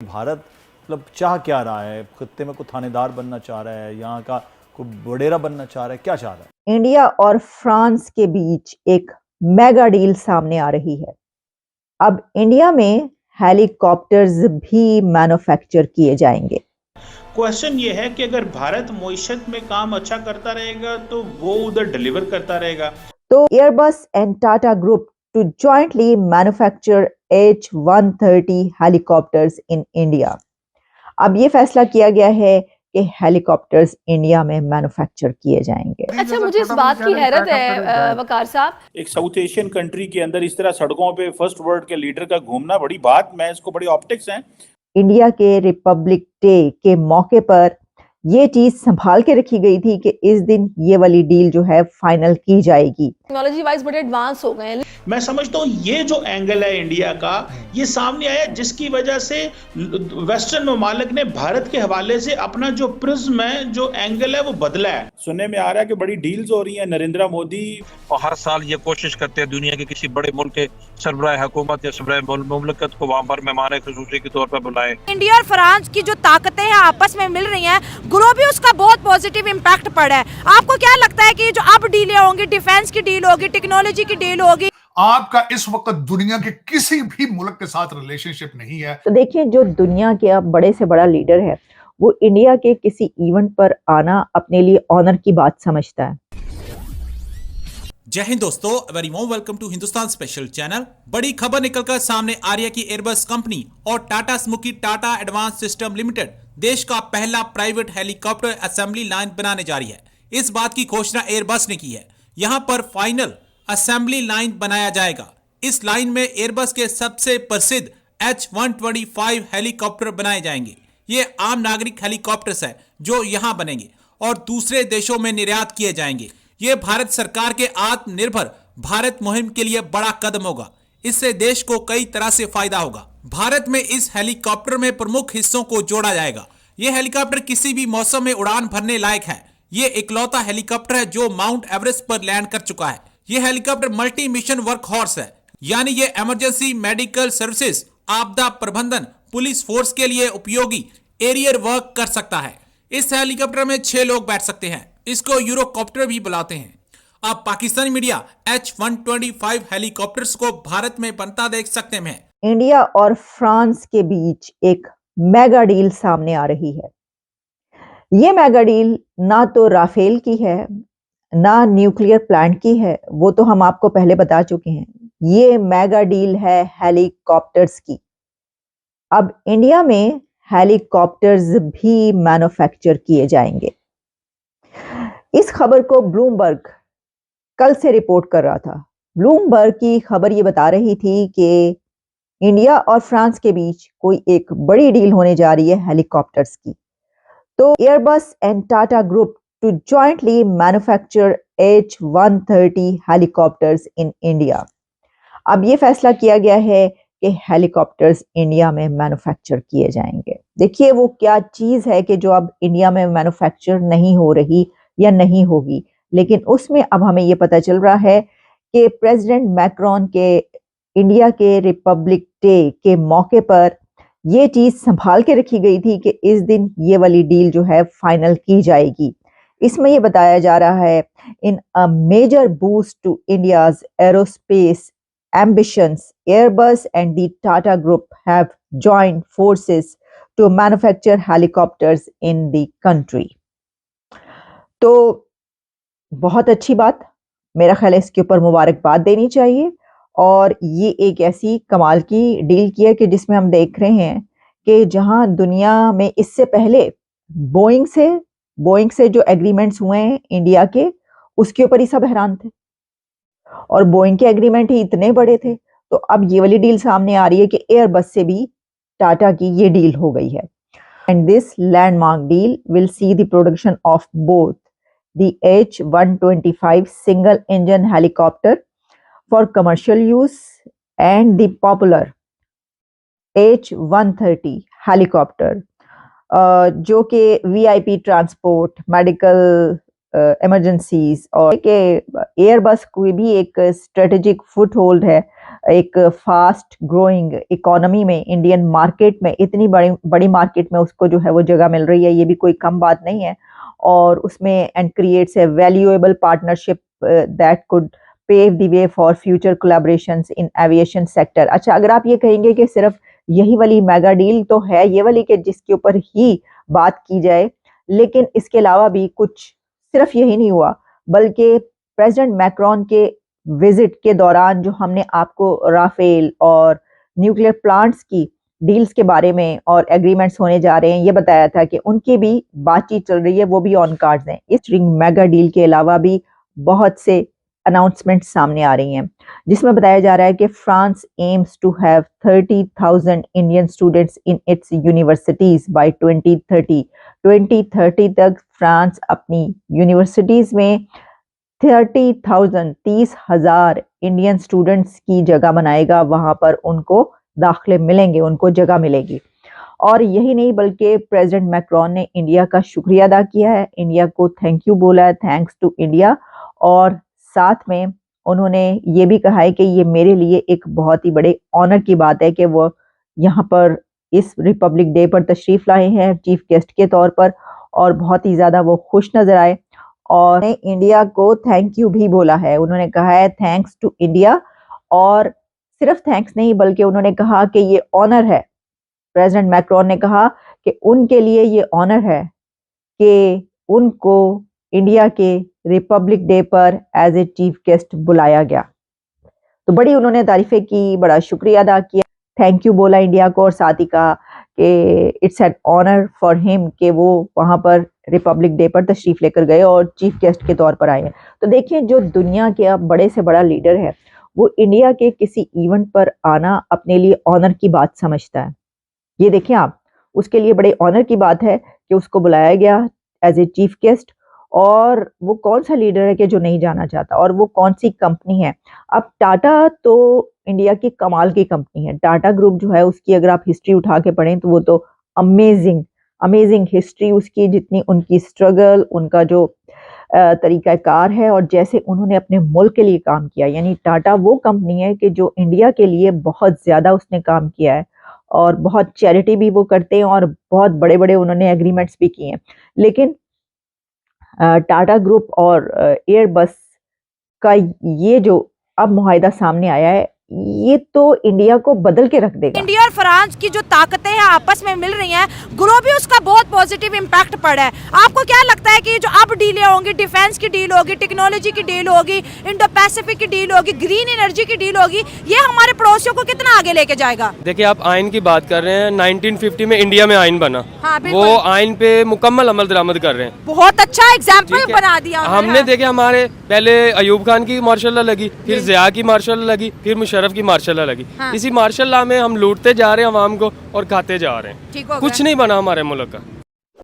भारत मतलब चाह क्या रहा है? खित्ते में कोई थानेदार बनना चाह रहा है, यहाँ का कोई वडेरा बनना चाह रहा है, क्या चाह रहा है? इंडिया और फ्रांस के बीच एक मेगा डील सामने आ रही है। अब इंडिया में हेलीकॉप्टर्स भी मैन्युफैक्चर किए जाएंगे। क्वेश्चन ये है कि अगर भारत मईशत में काम अच्छा करता रहेगा तो वो उधर डिलीवर करता रहेगा। तो Airbus and Tata group to jointly manufacture H-130 helicopters in India. अब ये फैसला किया गया है कि हेलीकॉप्टर्स इंडिया में मैन्युफैक्चर किए जाएंगे। अच्छा, मुझे इस बात की हैरत है वकार साहब, एक साउथ एशियन कंट्री के अंदर इस तरह सड़कों पे फर्स्ट वर्ल्ड के लीडर का घूमना बड़ी बात, मैं इसको बड़ी ऑप्टिक्स हैं। इंडिया के रिपब्लिक डे के मौके पर ये चीज संभाल के रखी गई थी कि इस दिन ये वाली डील जो है फाइनल की जाएगी। टेक्नोलॉजी वाइज बड़े एडवांस हो गए हैं। मैं समझता हूँ ये जो एंगल है इंडिया का, ये सामने आया जिसकी वजह से वेस्टर्न ममालिक ने भारत के हवाले से अपना जो प्रिज्म है, जो एंगल है, वो बदला है। सुनने में आ रहा है कि बड़ी डील्स हो रही हैं। नरेंद्र मोदी और हर साल ये कोशिश करते हैं दुनिया के किसी बड़े मुल्क के सरबराह हुकूमत या सरबराह मुमलकत को वहाँ पर मेहमान खुसूसी के तौर पर बुलाएं। इंडिया और फ्रांस की जो ताकतें हैं आपस में मिल रही हैं, ग्लोबली उसका बहुत पॉजिटिव इम्पैक्ट पड़ा है। आपको क्या लगता है कि जो अब डीलें होंगी, डिफेंस की डील होगी, टेक्नोलॉजी की डील होगी, आपका इस वक्त दुनिया के किसी भी मुल्क के साथ रिलेशनशिप नहीं है। तो देखिए, जो दुनिया के अब बड़े से बड़ा लीडर है वो इंडिया के किसी इवेंट पर आना अपने लिए ऑनर की बात समझता है। जय हिंद दोस्तों, very warm welcome to Hindustan special channel. बड़ी खबर निकलकर सामने आ रही है कि एयरबस कंपनी और Tata smoky Tata advance system limited देश का पहला प्राइवेट हेलीकॉप्टर असेंबली लाइन बनाने जा रही है। इस बात की घोषणा एयरबस ने की है। यहां पर फाइनल असेंबली लाइन बनाया जाएगा। इस लाइन में एयरबस के सबसे प्रसिद्ध H-125 हेलीकॉप्टर बनाए जाएंगे। ये आम नागरिक हेलीकॉप्टर्स है जो यहां बनेंगे और दूसरे देशों में निर्यात किए जाएंगे। ये भारत सरकार के आत्मनिर्भर भारत मुहिम के लिए बड़ा कदम होगा। इससे देश को कई तरह से फायदा होगा। भारत में इस हेलीकॉप्टर में प्रमुख हिस्सों को जोड़ा जाएगा। ये हेलीकॉप्टर किसी भी मौसम में उड़ान भरने लायक है। ये इकलौता हेलीकॉप्टर है जो माउंट एवरेस्ट पर लैंड कर चुका है। ये helicopter multi mission work horse है, यानी ये इमरजेंसी मेडिकल सर्विसेज, आपदा प्रबंधन, पुलिस फोर्स के लिए उपयोगी एरियर वर्क कर सकता है। इस हेलीकॉप्टर में 6 लोग बैठ सकते हैं। इसको यूरोकॉप्टर भी बुलाते हैं। अब पाकिस्तानी मीडिया H-125 हेलीकॉप्टर्स को भारत में बनता देख सकते हैं। इंडिया और फ्रांस के बीच एक मेगा डील सामने आ रही है। ये मेगा डील ना तो राफेल की है, ना न्यूक्लियर प्लांट की है, वो तो हम आपको पहले बता चुके हैं। ये मेगा डील है हेलीकॉप्टर्स की। अब इंडिया में हेलीकॉप्टर्स भी मैन्युफैक्चर किए जाएंगे। इस खबर को ब्लूमबर्ग कल से रिपोर्ट कर रहा था। ब्लूमबर्ग की खबर ये बता रही थी कि इंडिया और फ्रांस के बीच कोई एक बड़ी डील होने जा रही है हेलीकॉप्टर्स की। तो Airbus and Tata group to jointly manufacture H-130 helicopters in India. अब ये फैसला किया गया है कि हेलीकॉप्टर्स इंडिया में मैन्युफैक्चर किए जाएंगे। देखिए, वो क्या चीज़ है कि जो अब इंडिया में मैन्युफैक्चर नहीं हो रही या नहीं होगी, लेकिन उसमें अब हमें ये पता चल रहा है कि प्रेसिडेंट मैक्रोन के इंडिया के रिपब्लिक डे के मौके पर ये चीज़ संभाल के रखी गई थी कि इस दिन ये वाली डील जो है फाइनल की जाएगी। इसमें ये बताया जा रहा है, in a major boost to India's aerospace ambitions, Airbus and the Tata Group have joined forces to manufacture helicopters in the country. तो बहुत अच्छी बात, मेरा ख्याल है इसके ऊपर मुबारकबाद देनी चाहिए। और ये एक ऐसी कमाल की डील की है कि जिसमें हम देख रहे हैं कि जहां दुनिया में इससे पहले बोइंग से जो एग्रीमेंट्स हुए हैं इंडिया के, उसके ऊपर ही सब हैरान थे और बोइंग के एग्रीमेंट ही इतने बड़े थे। तो अब ये वाली डील सामने आ रही है कि एयरबस से भी टाटा की ये डील हो गई है। And this landmark deal will see the production of both the H-125 single engine helicopter for commercial use and the popular H-130 helicopter, जो कि VIP ट्रांसपोर्ट, मेडिकल इमरजेंसीज और के एयरबस कोई भी एक स्ट्रेटेजिक फुट होल्ड है एक fast growing economy में, इंडियन मार्केट में, इतनी बड़ी मार्केट में उसको जो है वो जगह मिल रही है, ये भी कोई कम बात नहीं है। और उसमें and creates a valuable partnership that could pave the way for future collaborations in aviation sector. अच्छा, अगर आप ये कहेंगे कि सिर्फ यही वाली मेगा डील तो है, ये वाली के जिसके ऊपर ही बात की जाए, लेकिन इसके अलावा भी कुछ सिर्फ यही नहीं हुआ, बल्कि प्रेसिडेंट मैक्रोन के विजिट के दौरान जो हमने आपको राफेल और न्यूक्लियर प्लांट्स की डील्स के बारे में और एग्रीमेंट्स होने जा रहे हैं, ये बताया था कि उनकी भी बातचीत चल रही है, वो भी ऑन कार्ड्स हैं। इस रिंग मेगा डील के अलावा भी बहुत से अनाउंसमेंट सामने आ रही हैं, जिसमें बताया जा रहा है कि France aims to have 30,000 Indian students in its universities by 2030। 2030 तक फ्रांस अपनी यूनिवर्सिटीज में 30,000 इंडियन स्टूडेंट्स की जगह बनाएगा, वहां पर उनको दाखिले मिलेंगे, उनको जगह मिलेगी। और यही नहीं, बल्कि प्रेसिडेंट मैक्रोन ने इंडिया का शुक्रिया अदा किया है, इंडिया को थैंक यू बोला है, थैंक्स टू इंडिया। और साथ में उन्होंने ये भी कहा है कि ये मेरे लिए एक बहुत ही बड़े ऑनर की बात है कि वो यहाँ पर इस रिपब्लिक डे पर तशरीफ लाए हैं चीफ गेस्ट के तौर पर, और बहुत ही ज़्यादा वो खुश नज़र आए और इंडिया को थैंक यू भी बोला है। उन्होंने कहा है थैंक्स टू इंडिया, और सिर्फ थैंक्स नहीं बल्कि उन्होंने कहा कि ये ऑनर है, प्रेसिडेंट मैक्रोन ने कहा कि उनके लिए ये ऑनर है कि उनको इंडिया के रिपब्लिक डे पर एज ए चीफ गेस्ट बुलाया गया। तो बड़ी उन्होंने तारीफें की, बड़ा शुक्रिया अदा किया, थैंक यू बोला इंडिया को, और साथ ही कहा कि it's an honour for him कि वो वहाँ पर रिपब्लिक डे पर तशरीफ लेकर गए और चीफ गेस्ट के तौर पर आए हैं। तो देखिए, जो दुनिया के अब बड़े से बड़ा लीडर है वो इंडिया के किसी इवेंट पर आना अपने लिए ऑनर की बात समझता है। ये देखिए आप, उसके लिए बड़े ऑनर की बात है कि उसको बुलाया गया एज ए चीफ गेस्ट, और वो कौन सा लीडर है कि जो नहीं जाना चाहता, और वो कौन सी कंपनी है। अब टाटा तो इंडिया की कमाल की कंपनी है, टाटा ग्रुप जो है उसकी अगर आप हिस्ट्री उठा के पढ़ें तो वो तो अमेजिंग हिस्ट्री उसकी, जितनी उनकी स्ट्रगल, उनका जो तरीक़ाकार है और जैसे उन्होंने अपने मुल्क के लिए काम किया। यानी टाटा वो कंपनी है कि जो इंडिया के लिए बहुत ज़्यादा उसने काम किया है, और बहुत चैरिटी भी वो करते हैं, और बहुत बड़े बड़े उन्होंने एग्रीमेंट्स भी किए हैं। लेकिन टाटा ग्रुप और एयरबस का ये जो अब मुआहिदा सामने आया है, ये तो इंडिया को बदल के रख देगा। इंडिया और फ्रांस की जो ताकतें हैं आपस में मिल रही हैं, ग्लोबली उसका बहुत पॉजिटिव इम्पैक्ट पड़ा है। आपको क्या लगता है कि जो अब डीलें होंगी, डिफेंस की डील होगी, टेक्नोलॉजी की डील होगी, इंडो पैसिफिक की डील होगी, ग्रीन एनर्जी की डील होगी, ये हमारे पड़ोसियों को कितना आगे लेके जाएगा? देखिए, आप आइन की बात कर रहे हैं, 1950 में इंडिया में आइन बना, हाँ, वो आइन पे मुकम्मल अमल दरामद कर रहे हैं। बहुत अच्छा एग्जाम्पल बना दिया हमने। देखे, हमारे पहले अयूब खान की मार्शल लॉ लगी, फिर जिया की मार्शल लॉ लगी, फिर मुशर्रफ की मार्शल लॉ लगी। इसी मार्शल लॉ में हम लूटते जा रहे हैं अवाम को और खाते जा रहे हैं, कुछ नहीं बना हमारे मुल्क का।